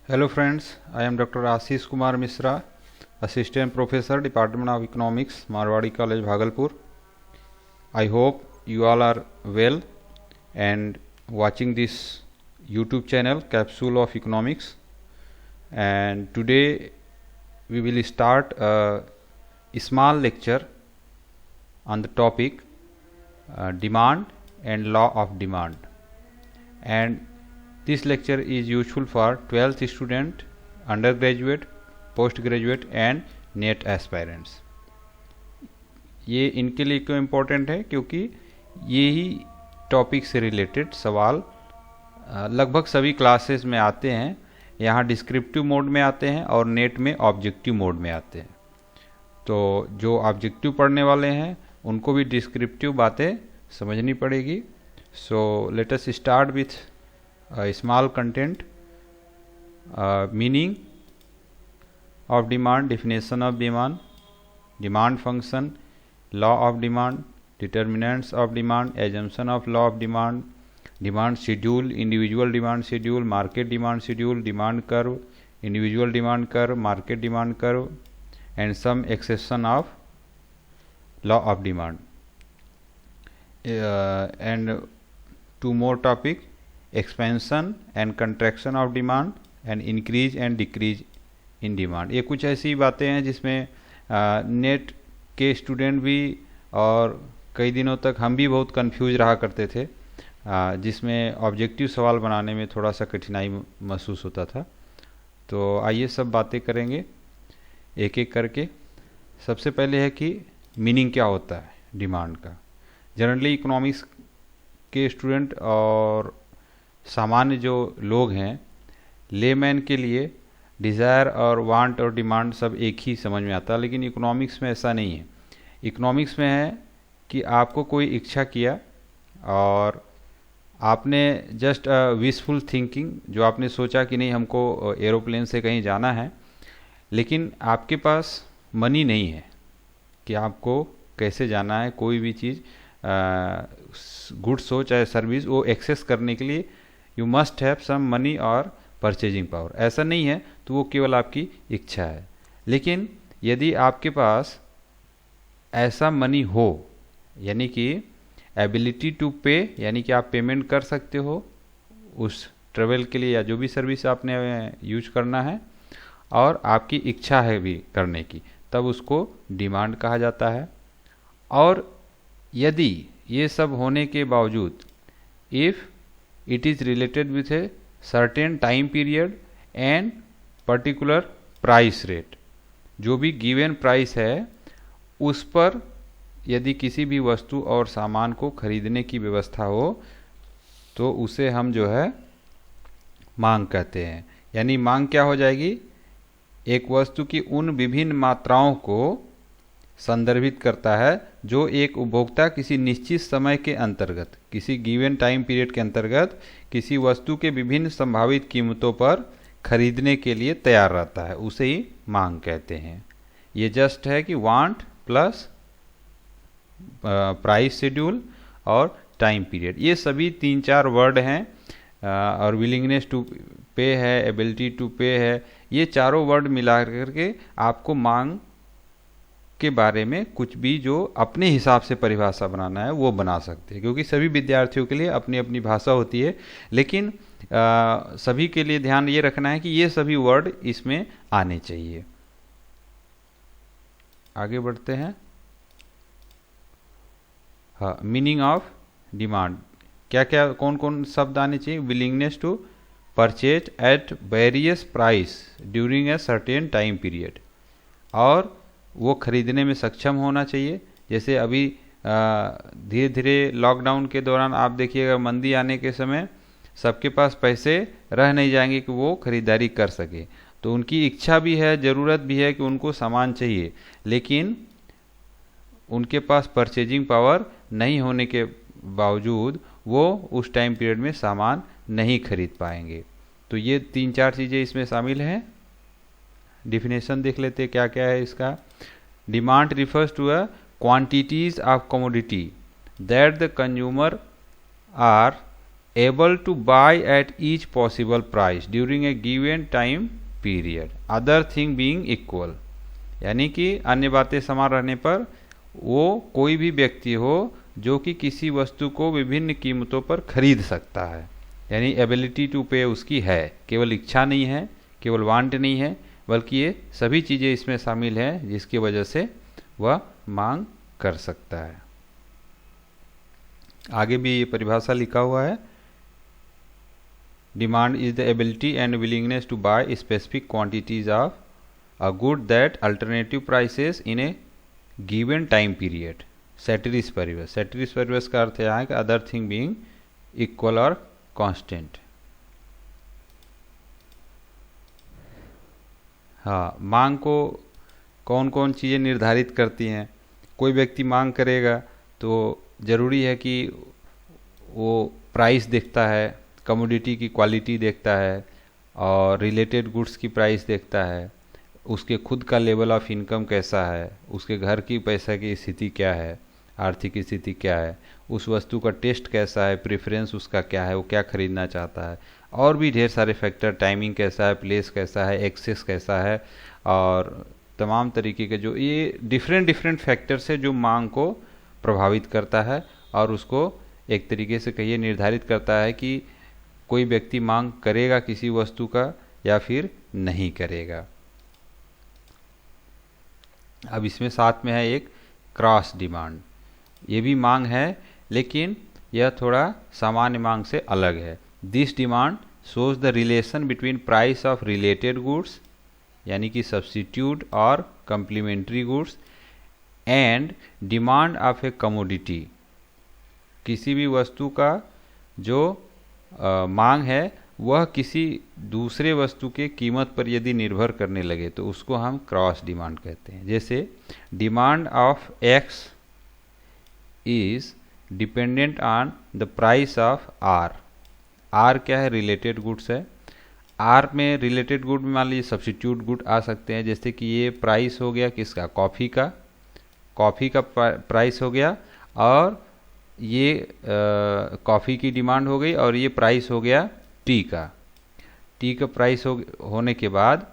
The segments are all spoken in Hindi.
Hello friends, I am Dr. Ashish Kumar Misra, Assistant Professor, Department of Economics, Marwadi College, Bhagalpur. I hope you all are well and watching this YouTube channel, Capsule of Economics. And today we will start a small lecture on the topic demand and law of demand. And this lecture is useful for 12th student, undergraduate, postgraduate and net aspirants. ये इनके लिए क्यों इम्पोर्टेंट है? क्योंकि यही टॉपिक से रिलेटेड सवाल लगभग सभी क्लासेस में आते हैं। यहाँ डिस्क्रिप्टिव मोड में आते हैं और नेट में ऑब्जेक्टिव मोड में आते हैं। तो जो ऑब्जेक्टिव पढ़ने वाले हैं उनको भी डिस्क्रिप्टिव बातें समझनी पड़ेगी। So let us start with small content, meaning of demand, definition of demand, demand function, law of demand, determinants of demand, assumption of law of demand, demand schedule, individual demand schedule, market demand schedule, demand curve, individual demand curve, market demand curve, and some exception of law of demand. And two more topic, expansion and contraction of demand and increase and decrease in demand. ये कुछ ऐसी बातें हैं जिसमें नेट के स्टूडेंट भी और कई दिनों तक हम भी बहुत कंफ्यूज रहा करते थे, जिसमें ऑब्जेक्टिव सवाल बनाने में थोड़ा सा कठिनाई महसूस होता था। तो आइए सब बातें करेंगे एक एक करके। सबसे पहले है कि मीनिंग क्या होता है डिमांड का। जनरली इकोनॉमिक्स के स्टूडेंट और सामान्य जो लोग हैं, लेमैन के लिए डिज़ायर और वांट और डिमांड सब एक ही समझ में आता है, लेकिन इकोनॉमिक्स में ऐसा नहीं है। इकोनॉमिक्स में है कि आपको कोई इच्छा किया और आपने जस्ट विशफुल थिंकिंग, जो आपने सोचा कि नहीं हमको एरोप्लेन से कहीं जाना है, लेकिन आपके पास मनी नहीं है कि आपको कैसे जाना है। कोई भी चीज़ गुड्स हो चाहे सर्विस, वो एक्सेस करने के लिए you must have some money और परचेजिंग पावर। ऐसा नहीं है तो वो केवल आपकी इच्छा है। लेकिन यदि आपके पास ऐसा मनी हो, यानी कि एबिलिटी टू पे, यानी कि आप पेमेंट कर सकते हो उस ट्रेवल के लिए या जो भी सर्विस आपने यूज करना है, और आपकी इच्छा है भी करने की, तब उसको डिमांड कहा जाता है। और यदि ये सब होने के बावजूद if it is related with a certain time period and particular price rate, जो भी गिवन प्राइस है उस पर यदि किसी भी वस्तु और सामान को खरीदने की व्यवस्था हो तो उसे हम जो है मांग कहते हैं। यानी मांग क्या हो जाएगी? एक वस्तु की उन विभिन्न मात्राओं को संदर्भित करता है जो एक उपभोक्ता किसी निश्चित समय के अंतर्गत, किसी गिवन टाइम पीरियड के अंतर्गत किसी वस्तु के विभिन्न संभावित कीमतों पर खरीदने के लिए तैयार रहता है, उसे ही मांग कहते हैं। ये जस्ट है कि वांट प्लस प्राइस शेड्यूल और टाइम पीरियड, ये सभी तीन चार वर्ड हैं। और विलिंगनेस टू पे है, एबिलिटी टू पे है, ये चारों वर्ड मिला करके आपको मांग के बारे में कुछ भी जो अपने हिसाब से परिभाषा बनाना है वो बना सकते हैं, क्योंकि सभी विद्यार्थियों के लिए अपनी अपनी भाषा होती है। लेकिन सभी के लिए ध्यान ये रखना है कि ये सभी वर्ड इसमें आने चाहिए। आगे बढ़ते हैं। हाँ, मीनिंग ऑफ डिमांड क्या क्या, कौन कौन शब्द आने चाहिए? Willingness to purchase at various price during a certain time period, और वो खरीदने में सक्षम होना चाहिए। जैसे अभी धीरे धीरे लॉकडाउन के दौरान आप देखिएगा, मंदी आने के समय सबके पास पैसे रह नहीं जाएंगे कि वो खरीदारी कर सके। तो उनकी इच्छा भी है, ज़रूरत भी है कि उनको सामान चाहिए, लेकिन उनके पास परचेजिंग पावर नहीं होने के बावजूद वो उस टाइम पीरियड में सामान नहीं खरीद पाएंगे। तो ये तीन चार चीज़ें इसमें शामिल हैं। डिफिनेशन देख लेते हैं क्या क्या है इसका। Demand refers to a quantities of commodity that the consumer are able to buy at each possible price during a given time period, other thing being equal। यानी कि अन्य बातें समान रहने पर वो कोई भी व्यक्ति हो जो कि किसी वस्तु को विभिन्न कीमतों पर खरीद सकता है, यानी एबिलिटी टू पे उसकी है, केवल इच्छा नहीं है, केवल वांट नहीं है, बल्कि ये सभी चीज़ें इसमें शामिल हैं जिसकी वजह से वह मांग कर सकता है। आगे भी ये परिभाषा लिखा हुआ है, demand is the ability and willingness to buy specific quantities of a good that alternative prices in a given time period. Ceteris paribus, ceteris paribus का अर्थ यहाँ है कि अदर थिंग बीइंग इक्वल और कांस्टेंट। हाँ, मांग को कौन कौन चीज़ें निर्धारित करती हैं। कोई व्यक्ति मांग करेगा तो ज़रूरी है कि वो प्राइस देखता है, कमोडिटी की क्वालिटी देखता है और रिलेटेड गुड्स की प्राइस देखता है, उसके खुद का लेवल ऑफ इनकम कैसा है, उसके घर की पैसा की स्थिति क्या है, आर्थिक स्थिति क्या है, उस वस्तु का टेस्ट कैसा है, प्रेफरेंस उसका क्या है, वो क्या खरीदना चाहता है, और भी ढेर सारे फैक्टर, टाइमिंग कैसा है, प्लेस कैसा है, एक्सेस कैसा है, और तमाम तरीके के जो ये डिफरेंट फैक्टर से जो मांग को प्रभावित करता है और उसको एक तरीके से कहिए निर्धारित करता है कि कोई व्यक्ति मांग करेगा किसी वस्तु का या फिर नहीं करेगा। अब इसमें साथ में है एक क्रॉस डिमांड। ये भी मांग है लेकिन यह थोड़ा सामान्य मांग से अलग है। This demand shows the relation between price of related goods यानी कि सब्स्टिट्यूट और complementary goods and demand of a commodity. किसी भी वस्तु का जो मांग है वह किसी दूसरे वस्तु के कीमत पर यदि निर्भर करने लगे तो उसको हम क्रॉस डिमांड कहते हैं। जैसे demand of X is dependent on the price of R. R क्या है? रिलेटेड गुड्स है। आर में रिलेटेड गुड में मान लीजिए सब्स्टिट्यूट गुड आ सकते हैं, जैसे कि ये प्राइस हो गया किसका? कॉफ़ी का। कॉफ़ी का प्राइस हो गया और ये कॉफ़ी की डिमांड हो गई और ये प्राइस हो गया टी का। टी का प्राइस होने के बाद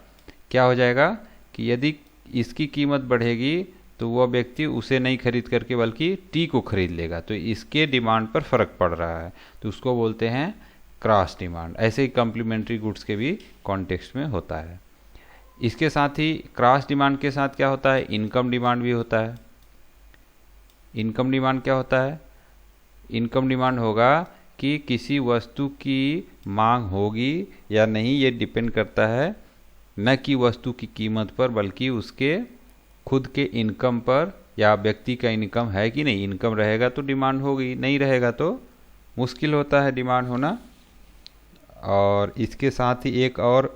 क्या हो जाएगा कि यदि इसकी कीमत बढ़ेगी तो वह व्यक्ति उसे नहीं खरीद करके बल्कि टी को खरीद लेगा, तो इसके डिमांड पर फर्क पड़ रहा है, तो उसको बोलते हैं क्रॉस डिमांड। ऐसे ही कम्प्लीमेंट्री गुड्स के भी कॉन्टेक्स्ट में होता है। इसके साथ ही क्रॉस डिमांड के साथ क्या होता है? इनकम डिमांड भी होता है। इनकम डिमांड क्या होता है? इनकम डिमांड होगा कि किसी वस्तु की मांग होगी या नहीं, ये डिपेंड करता है न कि वस्तु की कीमत पर बल्कि उसके खुद के इनकम पर, या व्यक्ति का इनकम है कि नहीं। इनकम रहेगा तो डिमांड होगी, नहीं रहेगा तो मुश्किल होता है डिमांड होना। और इसके साथ ही एक और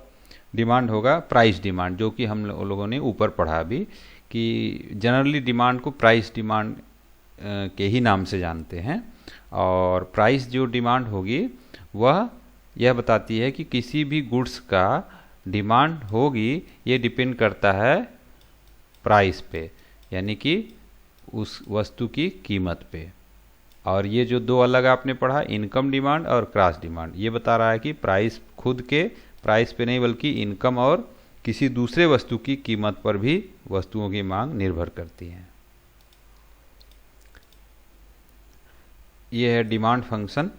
डिमांड होगा प्राइस डिमांड, जो कि हम लोगों ने ऊपर पढ़ा भी कि जनरली डिमांड को प्राइस डिमांड के ही नाम से जानते हैं। और प्राइस जो डिमांड होगी वह यह बताती है कि किसी भी गुड्स का डिमांड होगी, ये डिपेंड करता है प्राइस पे, यानी कि उस वस्तु की कीमत पे। और ये जो दो अलग आपने पढ़ा, इनकम डिमांड और क्रॉस डिमांड, ये बता रहा है कि प्राइस खुद के प्राइस पे नहीं बल्कि इनकम और किसी दूसरे वस्तु की कीमत पर भी वस्तुओं की मांग निर्भर करती है। ये है डिमांड फंक्शन।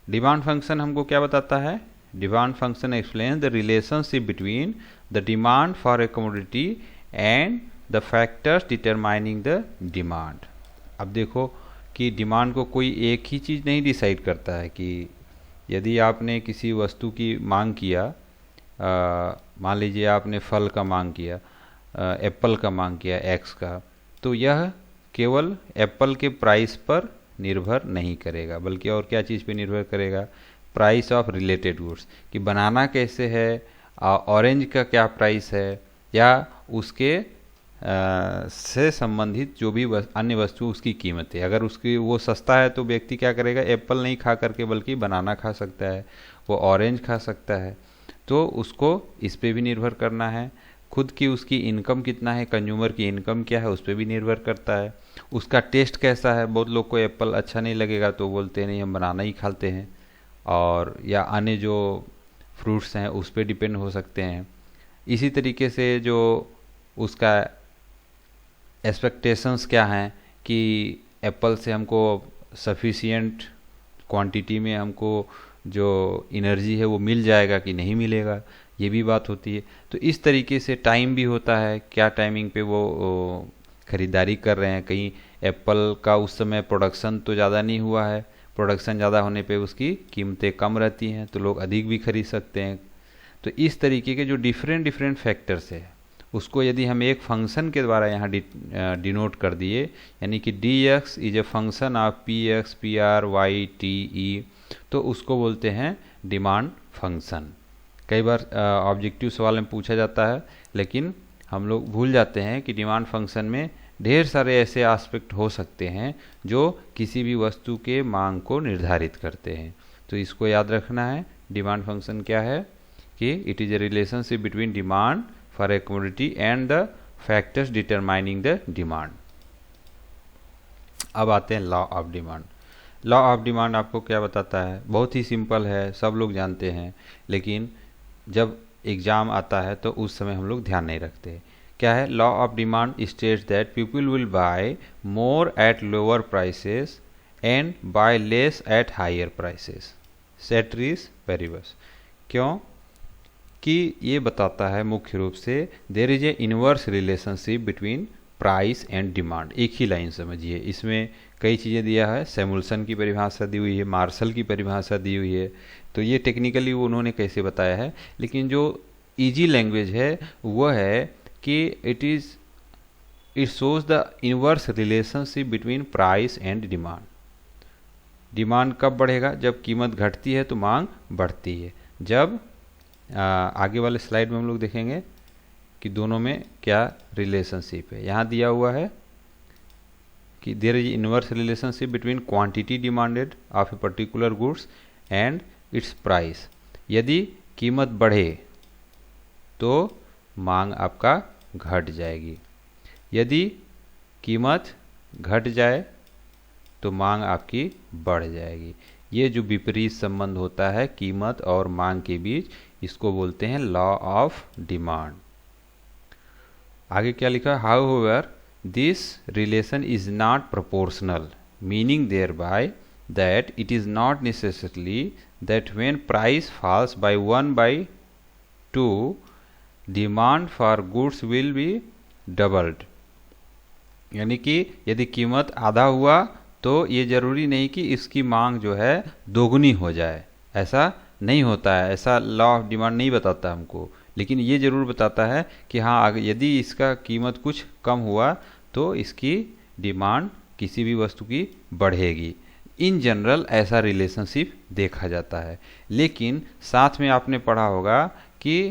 डिमांड फंक्शन हमको क्या बताता है? Demand function explain the relationship between the demand for a commodity and the factors determining the demand. अब देखो कि डिमांड को कोई एक ही चीज़ नहीं डिसाइड करता है कि यदि आपने किसी वस्तु की मांग किया, मान लीजिए आपने फल का मांग किया, एप्पल का मांग किया एक्स का, तो यह केवल एप्पल के प्राइस पर निर्भर नहीं करेगा बल्कि और क्या चीज़ पे निर्भर करेगा? प्राइस ऑफ रिलेटेड गुड्स, कि बनाना कैसे है, ऑरेंज का क्या प्राइस है, या उसके से संबंधित जो भी अन्य वस्तु उसकी कीमत है। अगर उसकी वो सस्ता है तो व्यक्ति क्या करेगा? एप्पल नहीं खा करके बल्कि बनाना खा सकता है, वो ऑरेंज खा सकता है, तो उसको इस पे भी निर्भर करना है। खुद की उसकी इनकम कितना है, कंज्यूमर की इनकम क्या है, उस पर भी निर्भर करता है। उसका टेस्ट कैसा है, बहुत लोग को एप्पल अच्छा नहीं लगेगा तो बोलते नहीं हम बनाना ही खाते हैं, और या अन्य जो फ्रूट्स हैं उस पर डिपेंड हो सकते हैं। इसी तरीके से जो उसका एक्सपेक्टेशंस क्या हैं कि एप्पल से हमको सफिशिएंट क्वांटिटी में हमको जो एनर्जी है वो मिल जाएगा कि नहीं मिलेगा, ये भी बात होती है। तो इस तरीके से टाइम भी होता है, क्या टाइमिंग पे वो ख़रीदारी कर रहे हैं। कहीं एप्पल का उस समय प्रोडक्शन तो ज़्यादा नहीं हुआ है, प्रोडक्शन ज़्यादा होने पे उसकी कीमतें कम रहती हैं तो लोग अधिक भी खरीद सकते हैं। तो इस तरीके के जो डिफरेंट फैक्टर्स है उसको यदि हम एक फंक्शन के द्वारा यहाँ डिनोट कर दिए, यानी कि dx is a function of px pr y t e, तो उसको बोलते हैं डिमांड फंक्शन। कई बार ऑब्जेक्टिव सवाल में पूछा जाता है, लेकिन हम लोग भूल जाते हैं कि डिमांड फंक्शन में ढेर सारे ऐसे एस्पेक्ट हो सकते हैं जो किसी भी वस्तु के मांग को निर्धारित करते हैं। तो इसको याद रखना है। डिमांड फंक्शन क्या है कि it is A relationship between demand for a commodity and the factors determining the demand. अब आते हैं law of demand. Law of demand आपको क्या बताता है? बहुत ही सिंपल है, सब लोग जानते हैं, लेकिन जब एग्ज़ाम आता है तो उस समय हम लोग ध्यान नहीं रखते। क्या है? Law of demand states that people will buy more at lower prices and buy less at higher prices, ceteris paribus. क्यों? कि ये बताता है मुख्य रूप से there is a inverse relationship between price and demand. एक ही लाइन समझिए, इसमें कई चीज़ें दिया है, सैमुअल्सन की परिभाषा दी हुई है, मार्शल की परिभाषा दी हुई है, तो ये टेक्निकली वो उन्होंने कैसे बताया है, लेकिन जो इजी लैंग्वेज है वो है कि it shows the inverse relationship between price and demand. Demand कब बढ़ेगा? जब कीमत घटती है तो मांग बढ़ती है। जब आगे वाले स्लाइड में हम लोग देखेंगे कि दोनों में क्या रिलेशनशिप है। यहाँ दिया हुआ है कि there is inverse relationship between quantity demanded of a particular goods and its price. यदि कीमत बढ़े तो मांग आपका घट जाएगी, यदि कीमत घट जाए तो मांग आपकी बढ़ जाएगी। ये जो विपरीत संबंध होता है कीमत और मांग के बीच, इसको बोलते हैं लॉ ऑफ डिमांड। आगे क्या लिखा है? However this relation is not proportional, meaning there by that it is not necessarily that when price falls by 1/2 demand for goods will be doubled. यानी कि यदि कीमत आधा हुआ तो ये जरूरी नहीं कि इसकी मांग जो है दोगुनी हो जाए, ऐसा नहीं होता है, ऐसा लॉ ऑफ डिमांड नहीं बताता हमको, लेकिन ये जरूर बताता है कि हाँ यदि इसका कीमत कुछ कम हुआ तो इसकी डिमांड किसी भी वस्तु की बढ़ेगी। इन जनरल ऐसा रिलेशनशिप देखा जाता है। लेकिन साथ में आपने पढ़ा होगा कि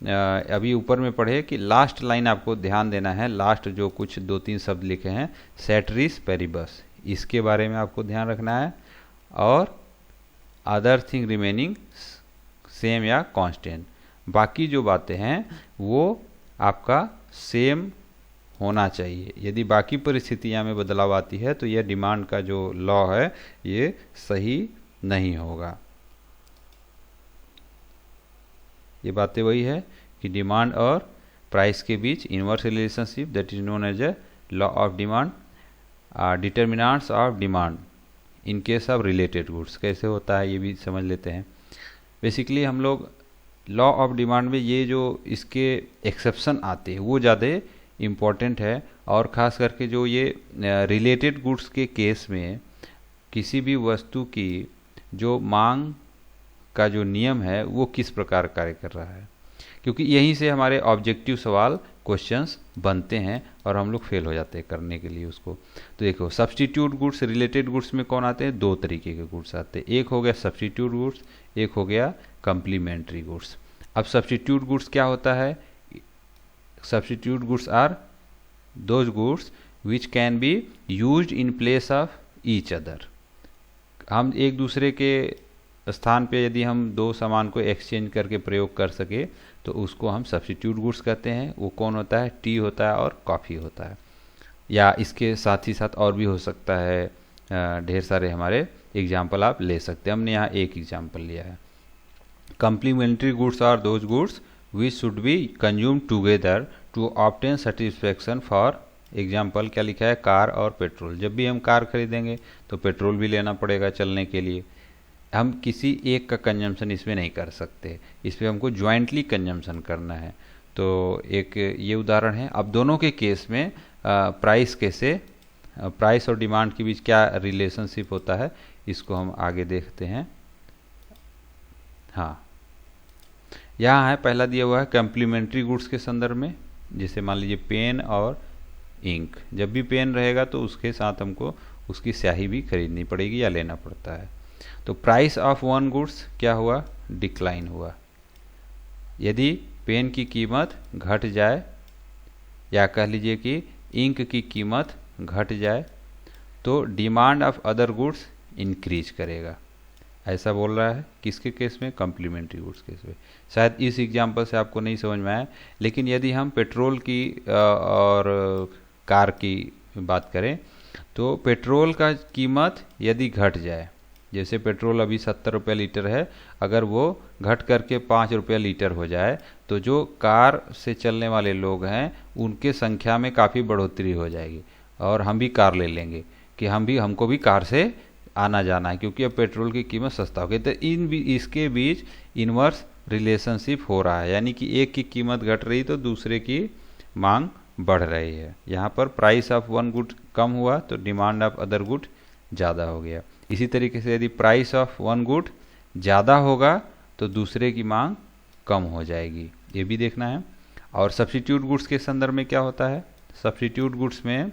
अभी ऊपर में पढ़े कि लास्ट लाइन आपको ध्यान देना है, लास्ट जो कुछ 2-3 शब्द लिखे हैं सेटरीज पेरिबस, इसके बारे में आपको ध्यान रखना है। और अदर थिंग रिमेनिंग सेम या कांस्टेंट, बाकी जो बातें हैं वो आपका सेम होना चाहिए। यदि बाकी परिस्थितियां में बदलाव आती है तो यह डिमांड का जो लॉ है ये सही नहीं होगा। ये बातें वही है कि डिमांड और प्राइस के बीच inverse relationship, that is known as a law of demand. Determinants of demand in case of related goods कैसे होता है ये भी समझ लेते हैं। बेसिकली हम लोग लॉ ऑफ डिमांड में ये जो इसके एक्सेप्शन आते हैं वो ज़्यादा इम्पॉर्टेंट है, और ख़ास करके जो ये रिलेटेड गुड्स के केस में किसी भी वस्तु की जो मांग का जो नियम है वो किस प्रकार कार्य कर रहा है, क्योंकि यहीं से हमारे ऑब्जेक्टिव सवाल क्वेश्चंस बनते हैं और हम लोग फेल हो जाते हैं करने के लिए उसको। तो देखो सब्स्टिट्यूट गुड्स, रिलेटेड गुड्स में कौन आते हैं? 2 तरीके के गुड्स आते हैं, एक हो गया सब्स्टिट्यूट गुड्स, एक हो गया कंप्लीमेंट्री गुड्स। अब सब्स्टिट्यूट गुड्स क्या होता है? Substitute goods are those goods which can be used in place of each other. हम एक दूसरे के स्थान पे यदि हम दो सामान को एक्सचेंज करके प्रयोग कर सके तो उसको हम सब्स्टिट्यूट गुड्स कहते हैं। वो कौन होता है? टी होता है और कॉफ़ी होता है, या इसके साथ ही साथ और भी हो सकता है। ढेर सारे हमारे एग्जाम्पल आप ले सकते हैं, हमने यहाँ एक एग्जाम्पल लिया है। Complementary goods are those goods which should be consume together to obtain satisfaction for example. क्या लिखा है? कार और पेट्रोल। जब भी हम कार खरीदेंगे तो पेट्रोल भी लेना पड़ेगा चलने के लिए। हम किसी एक का कंजम्पशन इसमें नहीं कर सकते, इसमें हमको ज्वाइंटली कंजम्पशन करना है। तो एक ये उदाहरण है। अब दोनों के केस में प्राइस कैसे, प्राइस और डिमांड के बीच क्या रिलेशनशिप होता है, इसको हम आगे देखते हैं। हाँ, यहाँ है पहला दिया हुआ है कम्प्लीमेंट्री गुड्स के संदर्भ में। जैसे मान लीजिए पेन और इंक, जब भी पेन रहेगा तो उसके साथ हमको उसकी स्याही भी खरीदनी पड़ेगी या लेना पड़ता है। तो प्राइस ऑफ वन गुड्स क्या हुआ? डिक्लाइन हुआ। यदि पेन की कीमत घट जाए या कह लीजिए कि इंक की कीमत घट जाए तो demand of other goods increase करेगा। ऐसा बोल रहा है किसके केस में? कम्प्लीमेंट्री गुड्स केस में। शायद इस एग्जांपल से आपको नहीं समझ में आया, लेकिन यदि हम पेट्रोल की और कार की बात करें तो पेट्रोल का कीमत यदि घट जाए, जैसे पेट्रोल अभी 70 रुपये लीटर है, अगर वो घट करके 5 रुपये लीटर हो जाए तो जो कार से चलने वाले लोग हैं उनके संख्या में काफ़ी बढ़ोतरी हो जाएगी और हम भी कार ले लेंगे कि हमको भी कार से आना जाना है, क्योंकि अब पेट्रोल की कीमत सस्ता हो गई। तो इसके बीच इन्वर्स रिलेशनशिप हो रहा है, यानी कि एक की कीमत घट रही तो दूसरे की मांग बढ़ रही है। यहाँ पर price of one good come हुआ तो डिमांड ऑफ अदर गुड ज़्यादा हो गया। इसी तरीके से यदि प्राइस ऑफ वन गुड ज़्यादा होगा तो दूसरे की मांग कम हो जाएगी, ये भी देखना है। और सब्स्टिट्यूट गुड्स के संदर्भ में क्या होता है? सब्स्टिट्यूट गुड्स में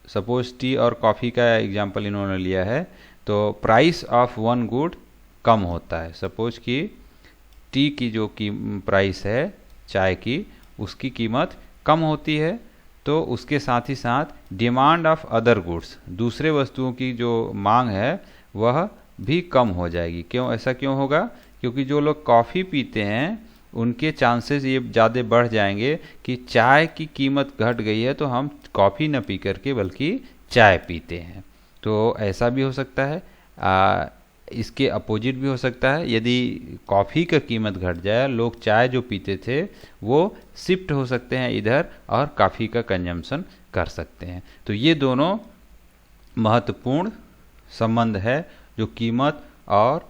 सपोज टी और कॉफ़ी का एग्जांपल इन्होंने लिया है, तो price of one good come होता है। सपोज कि टी की जो प्राइस है चाय की, उसकी कीमत कम होती है तो उसके साथ ही साथ डिमांड ऑफ अदर गुड्स, दूसरे वस्तुओं की जो मांग है वह भी कम हो जाएगी। क्यों? ऐसा क्यों होगा? क्योंकि जो लोग कॉफ़ी पीते हैं उनके चांसेस ये ज़्यादा बढ़ जाएंगे कि चाय की कीमत घट गई है तो हम कॉफ़ी न पी करके बल्कि चाय पीते हैं। तो ऐसा भी हो सकता है। इसके अपोजिट भी हो सकता है, यदि कॉफ़ी का कीमत घट जाए, लोग चाय जो पीते थे वो शिफ्ट हो सकते हैं इधर और कॉफ़ी का कंजम्पशन कर सकते हैं। तो ये दोनों महत्वपूर्ण संबंध है जो कीमत और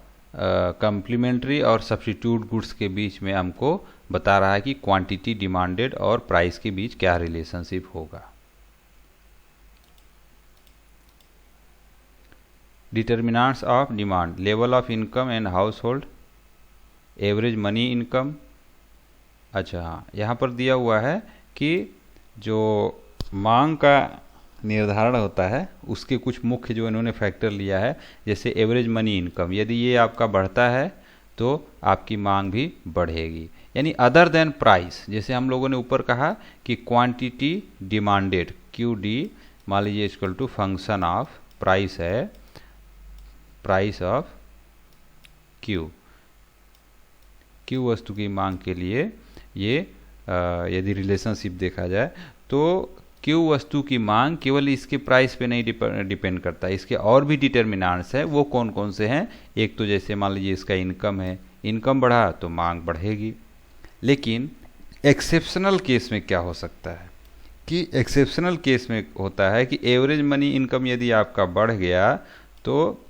कम्प्लीमेंट्री और सब्स्टिट्यूट गुड्स के बीच में हमको बता रहा है कि क्वांटिटी डिमांडेड और प्राइस के बीच क्या रिलेशनशिप होगा। Determinants of demand, level of income and house hold, average money income. अच्छा हाँ, यहाँ पर दिया हुआ है कि जो मांग का निर्धारण होता है उसके कुछ मुख्य जो इन्होंने फैक्टर लिया है, जैसे एवरेज मनी इनकम, यदि ये आपका बढ़ता है तो आपकी मांग भी बढ़ेगी। यानी अदर देन प्राइस, जैसे हम लोगों ने ऊपर कहा कि क्वांटिटी डिमांडेड क्यू डी मान लीजिए equal to function of price है, प्राइस ऑफ क्यू, क्यू वस्तु की मांग के लिए ये यदि रिलेशनशिप देखा जाए तो क्यू वस्तु की मांग केवल इसके प्राइस पे नहीं डिपेंड करता, इसके और भी डिटर्मिनेंट्स हैं। वो कौन कौन से हैं? एक तो जैसे मान लीजिए इसका इनकम है, इनकम बढ़ा तो मांग बढ़ेगी। लेकिन एक्सेप्शनल केस में क्या हो सकता है कि एक्सेप्शनल केस में होता है कि एवरेज मनी इनकम यदि आपका बढ़ गया तो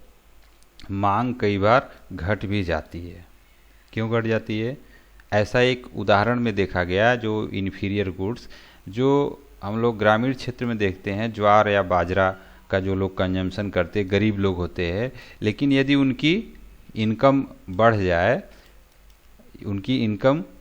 मांग कई बार घट भी जाती है। क्यों घट जाती है? ऐसा एक उदाहरण में देखा गया, जो इन्फीरियर गुड्स जो हम लोग ग्रामीण क्षेत्र में देखते हैं, ज्वार या बाजरा का जो लोग कंजम्पशन करते, गरीब लोग होते हैं, लेकिन यदि उनकी इनकम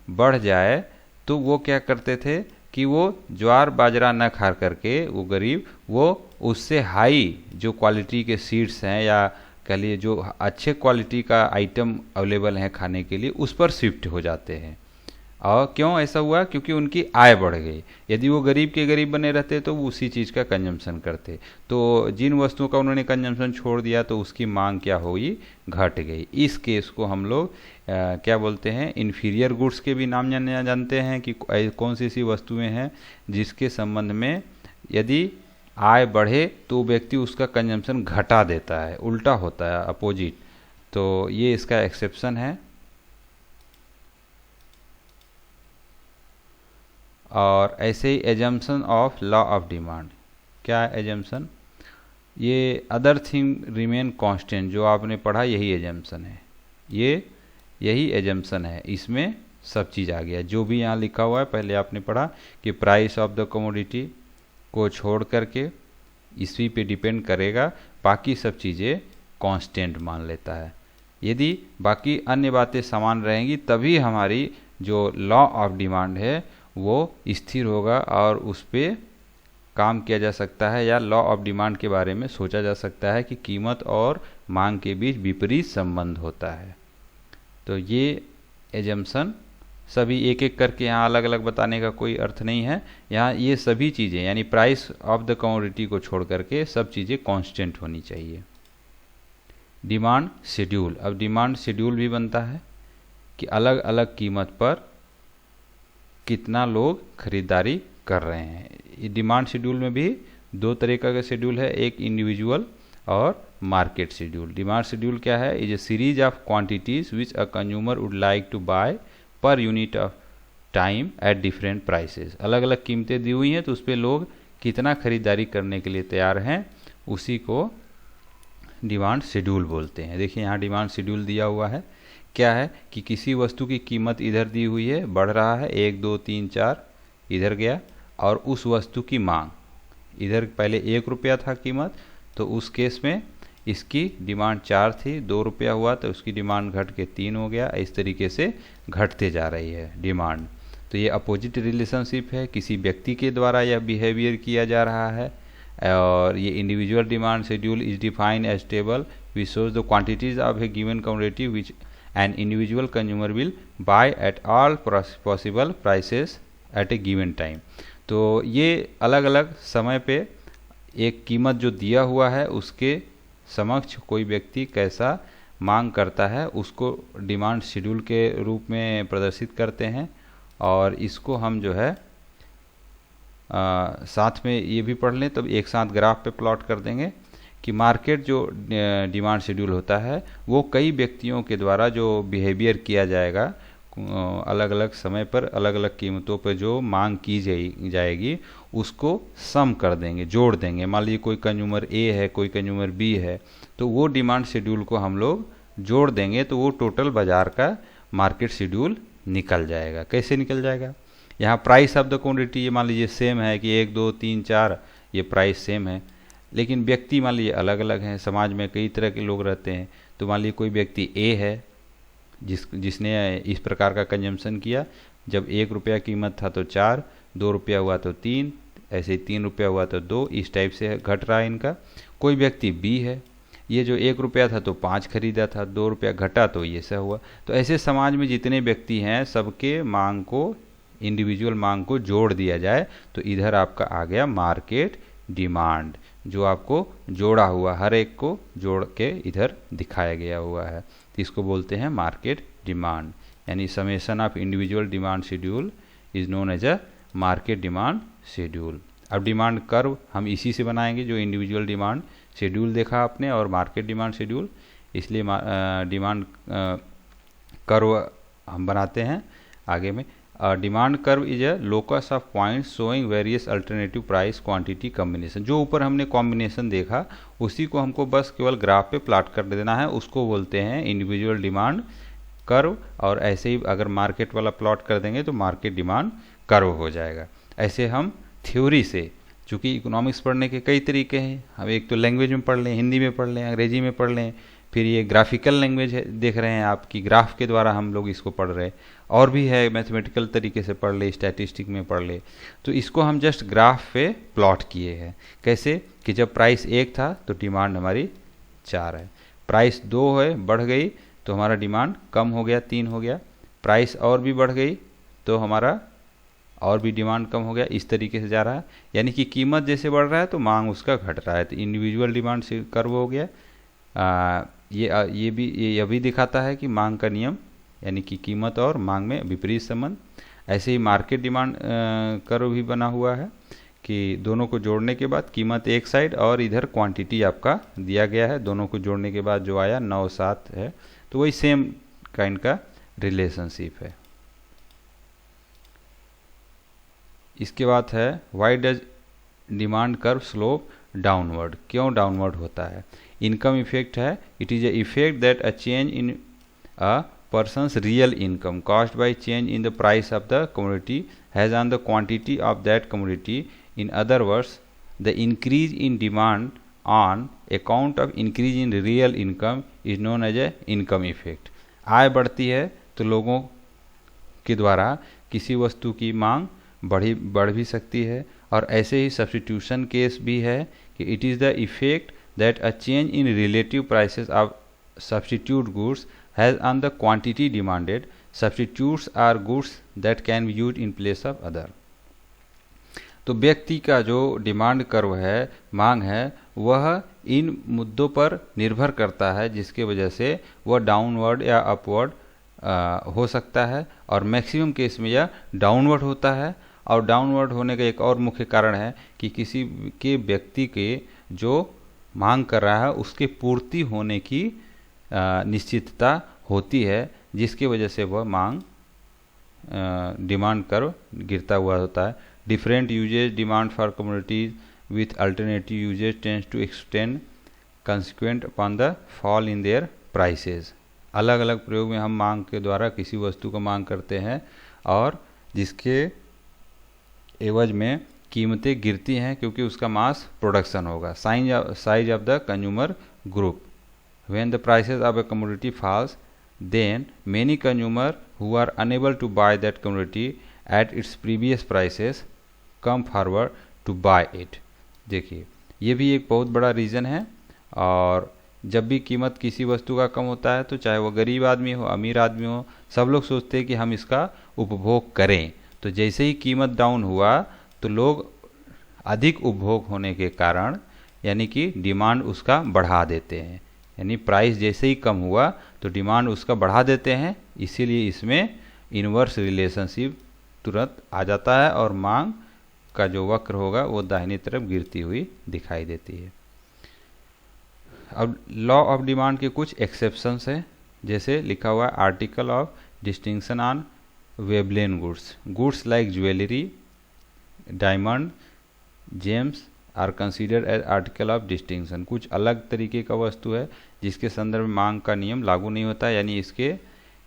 बढ़ जाए तो वो क्या करते थे कि वो ज्वार बाजरा न खा करके वो गरीब वो उससे हाई जो क्वालिटी के सीड्स हैं या कह लिए जो अच्छे क्वालिटी का आइटम अवेलेबल हैं खाने के लिए, उस पर शिफ्ट हो जाते हैं। और क्यों ऐसा हुआ? क्योंकि उनकी आय बढ़ गई। यदि वो गरीब के गरीब बने रहते तो वो उसी चीज़ का कंजम्पशन करते। तो जिन वस्तुओं का उन्होंने कंजम्पशन छोड़ दिया तो उसकी मांग क्या हुई? घट गई। इस केस को हम लोग क्या बोलते हैं? इन्फीरियर गुड्स के भी नाम जानते हैं कि कौन सी ऐसी वस्तुएं हैं जिसके संबंध में यदि आय बढ़े तो व्यक्ति उसका कंजम्पशन घटा देता है, उल्टा होता है, अपोजिट। तो ये इसका एक्सेप्शन है। और ऐसे ही assumption of law of demand. क्या है एजम्पशन? ये अदर थिंग रिमेन कांस्टेंट, जो आपने पढ़ा यही एजम्पशन है, यही एजम्पशन है। इसमें सब चीज़ आ गया जो भी यहाँ लिखा हुआ है। पहले आपने पढ़ा कि प्राइस ऑफ द कमोडिटी को छोड़ करके इसी पे डिपेंड करेगा, बाकी सब चीज़ें कांस्टेंट मान लेता है। यदि बाकी अन्य बातें समान रहेंगी तभी हमारी जो लॉ ऑफ डिमांड है वो स्थिर होगा और उस पर काम किया जा सकता है, या लॉ ऑफ डिमांड के बारे में सोचा जा सकता है कि कीमत और मांग के बीच विपरीत संबंध होता है। तो ये एजम्पशन सभी एक एक करके यहाँ अलग अलग बताने का कोई अर्थ नहीं है। यहाँ ये सभी चीज़ें यानी प्राइस ऑफ द कमोडिटी को छोड़ करके सब चीज़ें कांस्टेंट होनी चाहिए। Demand schedule. अब डिमांड शेड्यूल भी बनता है कि अलग अलग कीमत पर कितना लोग खरीदारी कर रहे हैं। डिमांड शेड्यूल में भी दो तरीका का शेड्यूल है, एक इंडिविजुअल और मार्केट शेड्यूल। डिमांड शेड्यूल क्या है? Is a series of quantities which a consumer would like to buy per unit of time at different prices. अलग अलग कीमतें दी हुई हैं तो उस पर लोग कितना खरीदारी करने के लिए तैयार हैं, उसी को डिमांड शेड्यूल बोलते हैं। देखिए यहाँ डिमांड शेड्यूल दिया हुआ है। क्या है कि किसी वस्तु की कीमत इधर दी हुई है, बढ़ रहा है, 1 2 3 4 इधर गया, और उस वस्तु की मांग इधर पहले 1 रुपया था कीमत, तो उस केस में इसकी डिमांड 4 थी, 2 रुपया हुआ तो उसकी डिमांड घट के 3 हो गया। इस तरीके से घटते जा रही है डिमांड। तो ये अपोजिट रिलेशनशिप है, किसी व्यक्ति के द्वारा यह बिहेवियर किया जा रहा है। और ये individual demand schedule is defined as table which shows the quantities of a given commodity which an individual consumer will buy at all possible prices at a given time. तो ये अलग अलग समय पे एक कीमत जो दिया हुआ है उसके समक्ष कोई व्यक्ति कैसा मांग करता है उसको डिमांड शेड्यूल के रूप में प्रदर्शित करते हैं। और इसको हम जो है साथ में ये भी पढ़ लें तब एक साथ ग्राफ पे प्लॉट कर देंगे कि मार्केट जो डिमांड शेड्यूल होता है वो कई व्यक्तियों के द्वारा जो बिहेवियर किया जाएगा, अलग अलग समय पर अलग अलग कीमतों पर जो मांग की जाएगी उसको सम कर देंगे, जोड़ देंगे। मान लीजिए कोई कंज्यूमर ए है, कोई कंज्यूमर बी है, तो वो डिमांड शेड्यूल को हम लोग जोड़ देंगे तो वो टोटल बाजार का मार्केट शेड्यूल निकल जाएगा। कैसे निकल जाएगा? यहाँ प्राइस ऑफ द क्वांटिटी ये मान लीजिए सेम है कि 1 2 3 4 ये प्राइस सेम है, लेकिन व्यक्ति मान लीजिए अलग अलग हैं। समाज में कई तरह के लोग रहते हैं, तो मान लीजिए कोई व्यक्ति ए है जिसने इस प्रकार का कंजम्पशन किया, जब 1 रुपया कीमत था तो 4, 2 रुपया हुआ तो 3, ऐसे ही 3 रुपया हुआ तो 2, इस टाइप से घट रहा है इनका। कोई व्यक्ति बी है, ये जो 1 रुपया था तो 5 खरीदा था, 2 रुपया घटा तो ये सब हुआ। तो ऐसे समाज में जितने व्यक्ति हैं सबके मांग को, इंडिविजुअल मांग को जोड़ दिया जाए तो इधर आपका आ गया मार्केट डिमांड, जो आपको जोड़ा हुआ हर एक को जोड़ के इधर दिखाया गया हुआ है। तो इसको बोलते हैं मार्केट डिमांड, यानी summation of individual demand schedule is known as a market demand schedule. अब डिमांड कर्व हम इसी से बनाएंगे जो इंडिविजुअल डिमांड शेड्यूल देखा आपने और मार्केट डिमांड शेड्यूल, इसलिए डिमांड कर्व हम बनाते हैं आगे में। Demand curve is a locus of points showing various alternative price quantity combination. जो ऊपर हमने कॉम्बिनेशन देखा उसी को हमको बस केवल ग्राफ पे प्लॉट कर देना है, उसको बोलते हैं इंडिविजुअल डिमांड कर्व। और ऐसे ही अगर मार्केट वाला प्लॉट कर देंगे तो मार्केट डिमांड कर्व हो जाएगा। ऐसे हम थ्योरी से, चूँकि इकोनॉमिक्स पढ़ने के कई तरीके हैं, हम एक तो लैंग्वेज में पढ़ लें, हिंदी में पढ़ लें, अंग्रेजी में पढ़ लें, फिर ये ग्राफिकल लैंग्वेज है देख रहे हैं आपकी ग्राफ के द्वारा हम लोग इसको पढ़ रहे हैं, और भी है मैथमेटिकल तरीके से पढ़ ले, स्टैटिस्टिक में पढ़ ले। तो इसको हम जस्ट ग्राफ पे प्लॉट किए हैं। कैसे कि जब प्राइस 1 था तो डिमांड हमारी 4 है, प्राइस 2 है बढ़ गई तो हमारा डिमांड कम हो गया, 3 हो गया, प्राइस और भी बढ़ गई तो हमारा और भी डिमांड कम हो गया, इस तरीके से जा रहा है। यानी कि कीमत जैसे बढ़ रहा है तो मांग उसका घट रहा है, तो इंडिविजुअल डिमांड से कर्व हो गया। ये भी दिखाता है कि मांग का नियम, यानी कि कीमत और मांग में विपरीत संबंध। ऐसे ही मार्केट डिमांड कर्व भी बना हुआ है कि दोनों को जोड़ने के बाद कीमत एक साइड और इधर क्वांटिटी आपका दिया गया है, दोनों को जोड़ने के बाद जो आया 9-7 है, तो वही सेम काइंड का रिलेशनशिप है। इसके बाद है why does demand curve slope downward, क्यों डाउनवर्ड होता है। इनकम इफेक्ट है, it is a effect that a change in a person's real income caused by change in the price of the commodity has on the quantity of that commodity. In other words, the increase in demand on account of increase in real income is known as a income effect. आय बढ़ती है तो लोगों के द्वारा किसी वस्तु की मांग बढ़ भी सकती है, और ऐसे ही सब्स्टिट्यूशन केस भी है कि it is the effect that a change in relative prices of substitute goods has on the quantity demanded. Substitutes are goods that can be used in place of other. तो व्यक्ति का जो डिमांड कर्व है, मांग है, वह इन मुद्दों पर निर्भर करता है जिसके वजह से वह डाउनवर्ड या अपवर्ड हो सकता है, और मैक्सिमम केस में यह डाउनवर्ड होता है। और डाउनवर्ड होने का एक और मुख्य कारण है कि किसी के व्यक्ति के जो मांग कर रहा है उसके पूर्ति होने की निश्चितता होती है, जिसकी वजह से वह मांग डिमांड कर्व गिरता हुआ होता है। Different uses demand for communities with alternative uses tends to extend consequent upon the fall in their prices. अलग अलग प्रयोग में हम मांग के द्वारा किसी वस्तु को मांग करते हैं और जिसके एवज में कीमतें गिरती हैं क्योंकि उसका मास प्रोडक्शन होगा। Size of the consumer group, when the prices of a commodity falls, then many consumers who are unable to buy that commodity at its previous prices come forward to buy it. देखिए, ये भी एक बहुत बड़ा रीज़न है। और जब भी कीमत किसी वस्तु का कम होता है तो चाहे वो गरीब आदमी हो, अमीर आदमी हो, सब लोग सोचते हैं कि हम इसका उपभोग करें। तो जैसे ही कीमत डाउन हुआ तो लोग अधिक उपभोग होने के कारण यानी कि डिमांड उसका बढ़ा देते हैं, यानी प्राइस जैसे ही कम हुआ तो डिमांड उसका बढ़ा देते हैं। इसीलिए इसमें इनवर्स रिलेशनशिप तुरंत आ जाता है और मांग का जो वक्र होगा वो दाहिनी तरफ गिरती हुई दिखाई देती है। अब लॉ ऑफ डिमांड के कुछ एक्सेप्शंस है, जैसे लिखा हुआ है article of distinction on Veblen goods like jewellery, diamond, gems are considered as article of distinction. कुछ अलग तरीके का वस्तु है जिसके संदर्भ में मांग का नियम लागू नहीं होता, यानी इसके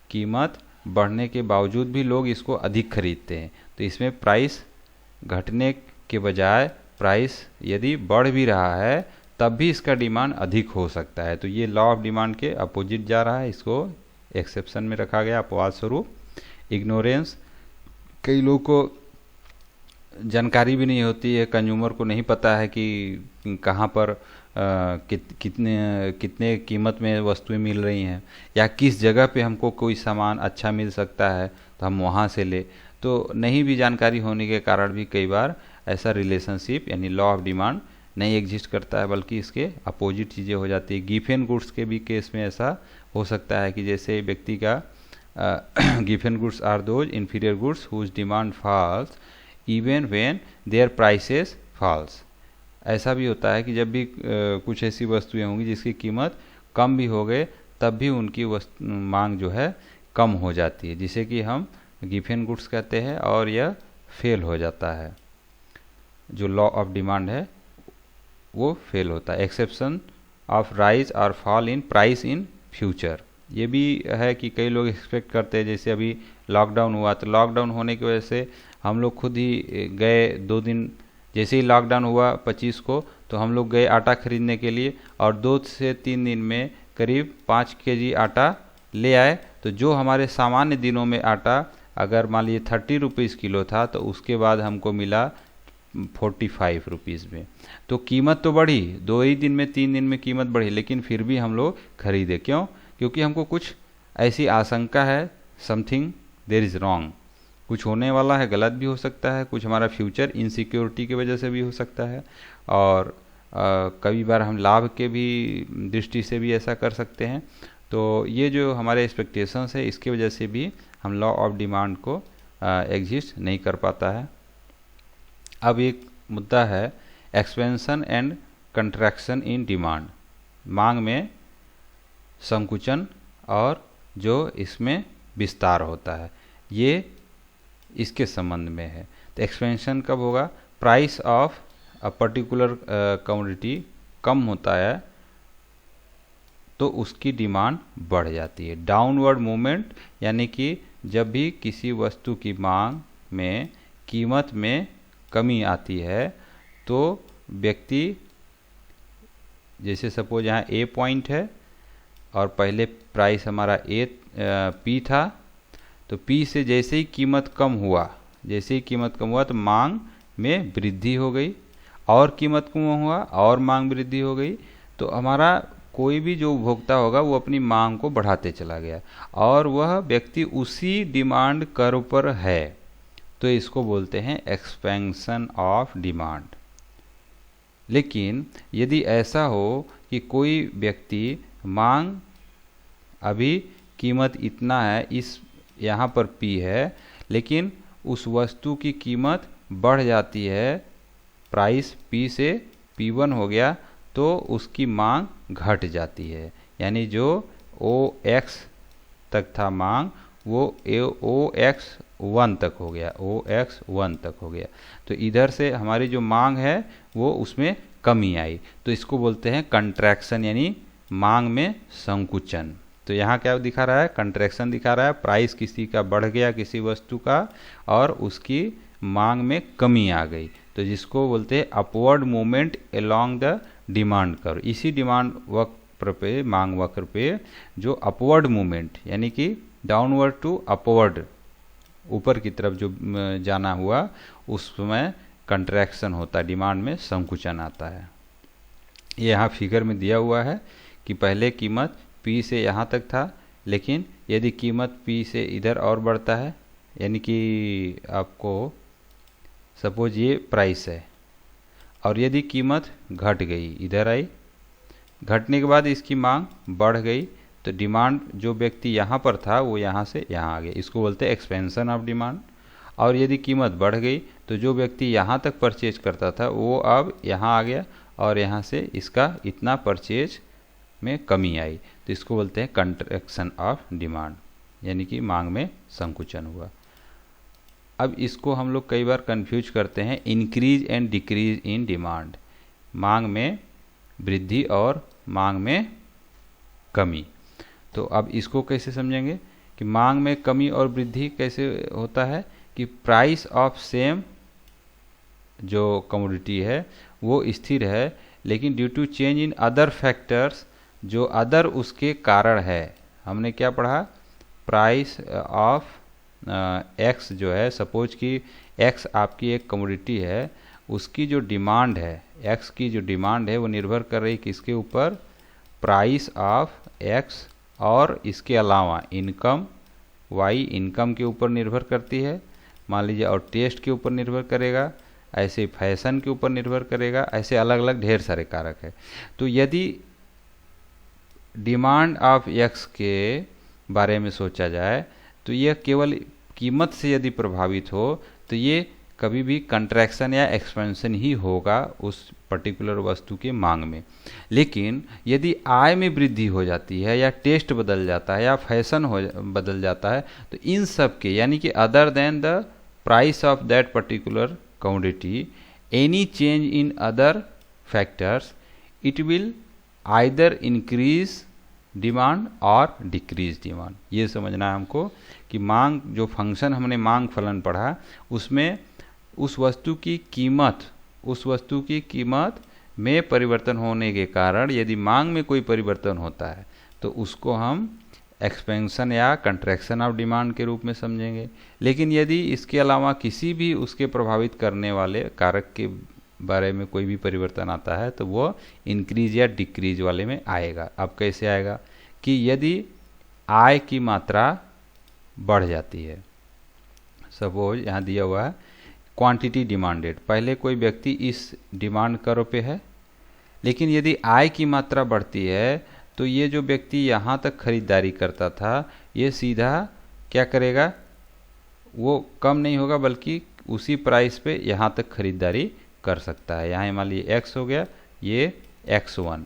कीमत बढ़ने के बावजूद भी लोग इसको अधिक खरीदते हैं। तो इसमें प्राइस घटने के बजाय प्राइस यदि बढ़ भी रहा है तब भी इसका डिमांड अधिक हो सकता है। तो ये लॉ ऑफ डिमांड के अपोजिट जा रहा है, इसको एक्सेप्शन में रखा गया अपवाद स्वरूप। इग्नोरेंस, कई लोगों को जानकारी भी नहीं होती है, कंज्यूमर को नहीं पता है कि कहाँ पर कितने कीमत में वस्तुएं मिल रही हैं या किस जगह पे हमको कोई सामान अच्छा मिल सकता है तो हम वहाँ से ले। तो नहीं भी जानकारी होने के कारण भी कई बार ऐसा रिलेशनशिप यानी लॉ ऑफ डिमांड नहीं एग्जिस्ट करता है, बल्कि इसके अपोजिट चीज़ें हो जाती है। गिवन गुड्स के भी केस में ऐसा हो सकता है कि जैसे व्यक्ति का given goods are those inferior goods whose demand falls even when their prices falls. ऐसा भी होता है कि जब भी कुछ ऐसी वस्तुएं होंगी जिसकी कीमत कम भी हो गए तब भी उनकी मांग जो है कम हो जाती है, जिसे कि हम गिवन गुड्स कहते हैं, और यह फेल हो जाता है। जो लॉ ऑफ डिमांड है वो फेल होता है। एक्सेप्शन ऑफ राइज और fall in price in future, ये भी है कि कई लोग एक्सपेक्ट करते हैं, जैसे अभी लॉकडाउन हुआ तो लॉकडाउन होने की वजह से हम लोग खुद ही गए 2 दिन, जैसे ही लॉकडाउन हुआ 25 को तो हम लोग गए आटा खरीदने के लिए और 2 से 3 दिन में करीब 5 केजी आटा ले आए। तो जो हमारे सामान्य दिनों में आटा अगर मान लीजिए 30 रुपीज़ किलो था तो उसके बाद हमको मिला 45 रुपीज़ में। तो कीमत तो बढ़ी, 2 ही दिन में 3 दिन में कीमत बढ़ी, लेकिन फिर भी हम लोग खरीदे। क्यों? क्योंकि हमको कुछ ऐसी आशंका है, समथिंग देयर इज़ रॉन्ग, कुछ होने वाला है गलत भी हो सकता है, कुछ हमारा फ्यूचर इनसिक्योरिटी की वजह से भी हो सकता है, और कई बार हम लाभ के भी दृष्टि से भी ऐसा कर सकते हैं। तो ये जो हमारे एक्सपेक्टेशंस है इसकी वजह से भी हम लॉ ऑफ डिमांड को एग्जिस्ट नहीं कर पाता है। अब एक मुद्दा है expansion and contraction in demand, मांग में संकुचन और जो इसमें विस्तार होता है, ये इसके संबंध में है। तो एक्सपेंशन कब होगा? Price of a particular commodity कम होता है तो उसकी डिमांड बढ़ जाती है। डाउनवर्ड मूवमेंट, यानी कि जब भी किसी वस्तु की मांग में कीमत में कमी आती है तो व्यक्ति, जैसे सपोज यहाँ ए पॉइंट है और पहले प्राइस हमारा पी था, तो पी से जैसे ही कीमत कम हुआ तो मांग में वृद्धि हो गई, और कीमत कम हुआ और मांग वृद्धि हो गई, तो हमारा कोई भी जो उपभोक्ता होगा वो अपनी मांग को बढ़ाते चला गया और वह व्यक्ति उसी डिमांड कर्व पर है, तो इसको बोलते हैं एक्सपेंशन ऑफ डिमांड। लेकिन यदि ऐसा हो कि कोई व्यक्ति मांग अभी कीमत इतना है, इस यहाँ पर पी है, लेकिन उस वस्तु की कीमत बढ़ जाती है, प्राइस पी से P1 हो गया, तो उसकी मांग घट जाती है, यानी जो OX तक था मांग वो OX1 तक हो गया, तो इधर से हमारी जो मांग है वो उसमें कमी आई, तो इसको बोलते हैं कंट्रैक्शन, यानी मांग में संकुचन। तो यहाँ क्या दिखा रहा है? कंट्रैक्शन दिखा रहा है, प्राइस किसी का बढ़ गया किसी वस्तु का और उसकी मांग में कमी आ गई, तो जिसको बोलते हैं upward movement along the demand curve. इसी डिमांड वक्र पे, मांग वक्र पे जो अपवर्ड मूवमेंट यानी कि डाउनवर्ड टू अपवर्ड, ऊपर की तरफ जो जाना हुआ, उसमें कंट्रैक्शन होता है, डिमांड में संकुचन आता है। ये यहाँ फिगर में दिया हुआ है कि पहले कीमत P से यहाँ तक था, लेकिन यदि कीमत P से इधर और बढ़ता है, यानी कि आपको सपोज ये प्राइस है और यदि कीमत घट गई, इधर आई, घटने के बाद इसकी मांग बढ़ गई, तो डिमांड जो व्यक्ति यहाँ पर था वो यहाँ से यहाँ आ गया, इसको बोलते हैं एक्सपेंशन ऑफ डिमांड। और यदि कीमत बढ़ गई तो जो व्यक्ति यहाँ तक परचेज करता था वो अब यहाँ आ गया और यहाँ से इसका इतना परचेज में कमी आई, तो इसको बोलते हैं कंट्रैक्शन ऑफ डिमांड, यानी कि मांग में संकुचन हुआ। अब इसको हम लोग कई बार कंफ्यूज करते हैं increase and decrease in demand, मांग में वृद्धि और मांग में कमी। तो अब इसको कैसे समझेंगे कि मांग में कमी और वृद्धि कैसे होता है कि प्राइस ऑफ सेम जो कमोडिटी है वो स्थिर है, लेकिन due to change in other factors, जो अदर उसके कारण है, हमने क्या पढ़ा, प्राइस ऑफ एक्स जो है, सपोज कि एक्स आपकी एक कमोडिटी है, उसकी जो डिमांड है, एक्स की जो डिमांड है वो निर्भर कर रही किसके ऊपर, प्राइस ऑफ एक्स, और इसके अलावा इनकम वाई, इनकम के ऊपर निर्भर करती है मान लीजिए, और टेस्ट के ऊपर निर्भर करेगा, ऐसे फैशन के ऊपर निर्भर करेगा, ऐसे अलग अलग ढेर सारे कारक है। तो यदि डिमांड ऑफ एक्स के बारे में सोचा जाए तो यह केवल कीमत से यदि प्रभावित हो तो ये कभी भी कंट्रैक्शन या एक्सपेंशन ही होगा उस पर्टिकुलर वस्तु के मांग में। लेकिन यदि आय में वृद्धि हो जाती है या टेस्ट बदल जाता है या फैशन बदल जाता है, तो इन सब के, यानी कि other than the price of that particular commodity, any change in other factors, it will either increase demand और डिक्रीज डिमांड। ये समझना है हमको कि मांग, जो फंक्शन हमने मांग फलन पढ़ा, उसमें उस वस्तु की कीमत में परिवर्तन होने के कारण यदि मांग में कोई परिवर्तन होता है तो उसको हम एक्सपेंशन या कंट्रैक्शन ऑफ डिमांड के रूप में समझेंगे। लेकिन यदि इसके अलावा किसी भी उसके प्रभावित करने वाले कारक के बारे में कोई भी परिवर्तन आता है तो वो इंक्रीज या डिक्रीज वाले में आएगा। अब कैसे आएगा कि यदि आय की मात्रा बढ़ जाती है, सपोज यहाँ दिया हुआ है क्वांटिटी डिमांडेड, पहले कोई व्यक्ति इस डिमांड कर्व पे है, लेकिन यदि आय की मात्रा बढ़ती है तो ये जो व्यक्ति यहाँ तक खरीदारी करता था ये सीधा क्या करेगा, वो कम नहीं होगा बल्कि उसी प्राइस पे यहाँ तक खरीदारी कर सकता है। यहाँ मान लीजिए x हो गया, ये x1,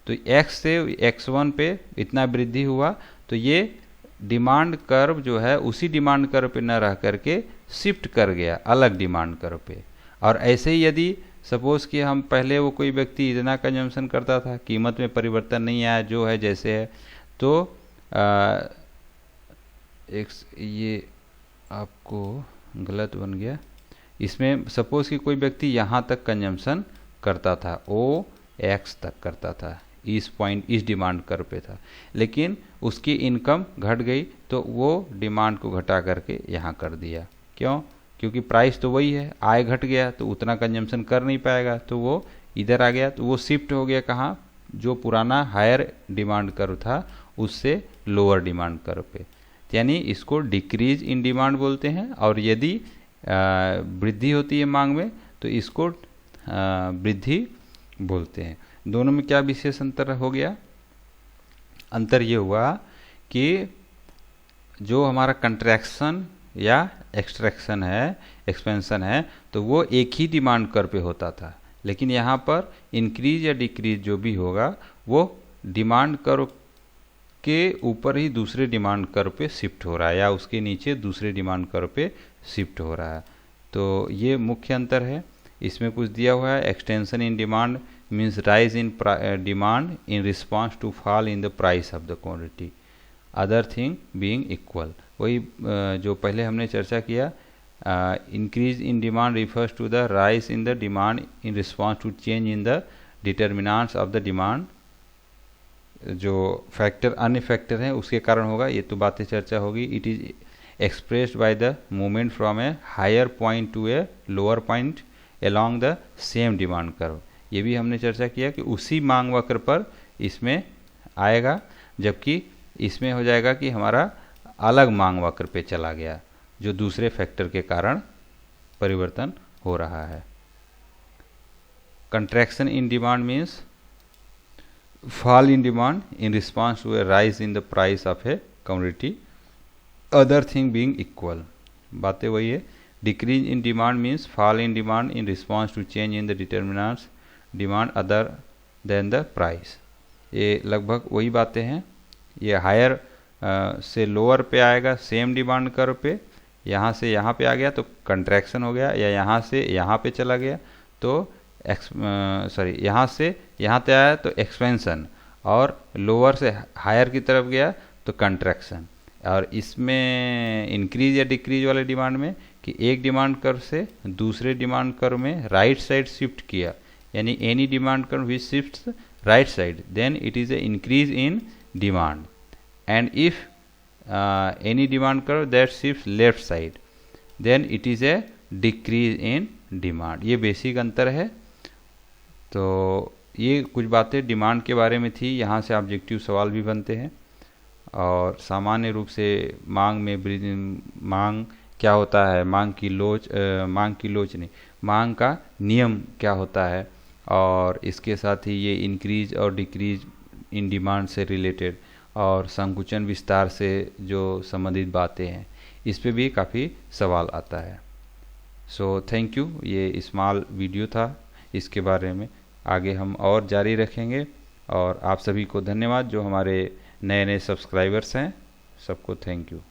तो x से x1 पे इतना वृद्धि हुआ तो ये डिमांड कर्व जो है उसी डिमांड कर्व पे न रह करके शिफ्ट कर गया अलग डिमांड कर्व पे। और ऐसे ही यदि सपोज कि हम पहले वो कोई व्यक्ति इतना कंजम्पशन करता था, कीमत में परिवर्तन नहीं आया, जो है जैसे है, तो ये आपको गलत बन गया। इसमें सपोज कि कोई व्यक्ति यहाँ तक कंजम्पशन करता था, ओ एक्स तक करता था, इस डिमांड कर्व पे था, लेकिन उसकी इनकम घट गई तो वो डिमांड को घटा करके यहाँ कर दिया। क्यों? क्योंकि प्राइस तो वही है, आय घट गया तो उतना कंजम्पशन कर नहीं पाएगा, तो वो इधर आ गया, तो वो शिफ्ट हो गया कहाँ, जो पुराना हायर डिमांड कर्व था उससे लोअर डिमांड कर्व पे। यानी इसको डिक्रीज इन डिमांड बोलते हैं, और यदि वृद्धि होती है मांग में तो इसको वृद्धि बोलते हैं। दोनों में क्या विशेष अंतर हो गया? अंतर ये हुआ कि जो हमारा कंट्रैक्शन या एक्सट्रैक्शन है, एक्सपेंशन है, तो वो एक ही डिमांड कर्व पे होता था, लेकिन यहाँ पर इंक्रीज या डिक्रीज जो भी होगा वो डिमांड कर्व के ऊपर ही दूसरे डिमांड कर्व पे शिफ्ट हो रहा है, या उसके नीचे दूसरे डिमांड कर्व पे शिफ्ट हो रहा है। तो ये मुख्य अंतर है। इसमें कुछ दिया हुआ है, extension in demand means rise in demand in response to fall in the price of the quantity, other thing being equal. वही जो पहले हमने चर्चा किया, increase in demand refers to the rise in the demand in response to change in the determinants of the demand. जो फैक्टर अन्य फैक्टर हैं उसके कारण होगा, ये तो बातें चर्चा होगी। It is expressed by the movement from a higher point to a lower point along the same demand curve. ये भी हमने चर्चा किया कि उसी मांग वक्र पर इसमें आएगा, जबकि इसमें हो जाएगा कि हमारा अलग मांग वक्र पे चला गया, जो दूसरे फैक्टर के कारण परिवर्तन हो रहा है। Contraction in demand means fall in demand in response to a rise in the price of a commodity, other thing being equal। बातें वही है। decrease in demand means fall in demand in response to change in the determinants demand other than the price। ये लगभग वही बातें हैं। ये हायर से लोअर पे आएगा सेम डिमांड कर्व पे, यहाँ से यहाँ पे आ गया तो कंट्रैक्शन हो गया, या यहाँ से यहाँ पे चला गया तो यहाँ से यहाँ पे आया तो एक्सपेंशन, और लोअर से हायर की तरफ गया तो कंट्रैक्शन। और इसमें इंक्रीज या डिक्रीज वाले डिमांड में कि एक डिमांड कर्व से दूसरे डिमांड कर्व में राइट साइड शिफ्ट किया, यानी any demand curve which shifts right side then it is a increase in demand, and if any demand curve that shifts left side then it is a decrease in demand. ये बेसिक अंतर है। तो ये कुछ बातें डिमांड के बारे में थी। यहाँ से ऑब्जेक्टिव सवाल भी बनते हैं, और सामान्य रूप से मांग में मांग क्या होता है, मांग की लोच नहीं, मांग का नियम क्या होता है, और इसके साथ ही ये इंक्रीज और डिक्रीज इन डिमांड से रिलेटेड और संकुचन विस्तार से जो संबंधित बातें हैं, इस पे भी काफ़ी सवाल आता है। So thank you. ये स्मॉल वीडियो था, इसके बारे में आगे हम और जारी रखेंगे। और आप सभी को धन्यवाद जो हमारे नए सब्सक्राइबर्स हैं, सबको थैंक यू।